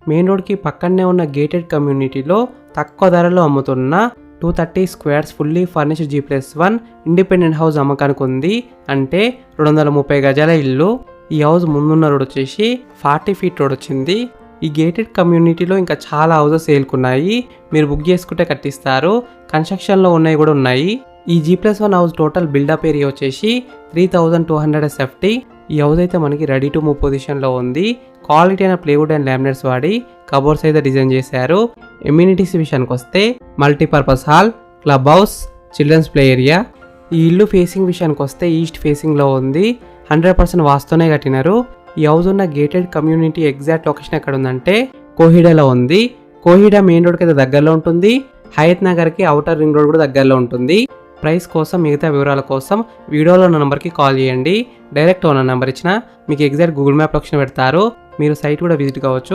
Main రోడ్కి పక్కనే ఉన్న గేటెడ్ కమ్యూనిటీలో తక్కువ ధరలో అమ్ముతున్న 230 squares fully furnished G+1 independent house అమ్మకానికి ఉంది. అంటే 230 గజాల ఇల్లు. ఈ హౌస్ ముందున్న రోడ్ వచ్చేసి 40 ఫీట్ రోడ్ వచ్చింది. ఈ గేటెడ్ కమ్యూనిటీలో ఇంకా చాలా హౌసెస్ సేల్కున్నాయి. మీరు బుక్ చేసుకుంటే కట్టిస్తారు. కన్స్ట్రక్షన్లో ఉన్నాయి కూడా ఉన్నాయి. ఈ G+1 house total buildup area వచ్చేసి 3200 SFT. ఈ హౌస్ అయితే మనకి రెడీ టు మూవ్ పొజిషన్లో ఉంది. క్వాలిటీ అయిన ప్లేవుడ్ అండ్ లామినేట్స్ వాడి కబోర్డ్స్ అయితే డిజైన్ చేశారు. ఎమ్యూనిటీస్ విషయానికి వస్తే multipurpose hall, club house, children's play area. ఈ ఇల్లు ఫేసింగ్ విషయానికి వస్తే ఈస్ట్ ఫేసింగ్లో ఉంది. 100% వాస్తునే కట్టినారు. ఈ హౌస్ ఉన్న గేటెడ్ కమ్యూనిటీ ఎగ్జాక్ట్ లొకేషన్ ఎక్కడ ఉందంటే కోహిడాలో ఉంది. కోహిడా మెయిన్ రోడ్కి అయితే దగ్గరలో ఉంటుంది. హయత్ నగర్కి అవుటర్ రింగ్ రోడ్ కూడా దగ్గరలో ఉంటుంది. ప్రైస్ కోసం మిగతా వివరాల కోసం వీడియోలో ఉన్న నెంబర్కి కాల్ చేయండి. డైరెక్ట్ ఓనర్ నెంబర్ ఇచ్చిన మీకు ఎగ్జాక్ట్ గూగుల్ మ్యాప్ లొకేషన్ పెడతారు. మీరు సైట్ కూడా విజిట్ కావచ్చు.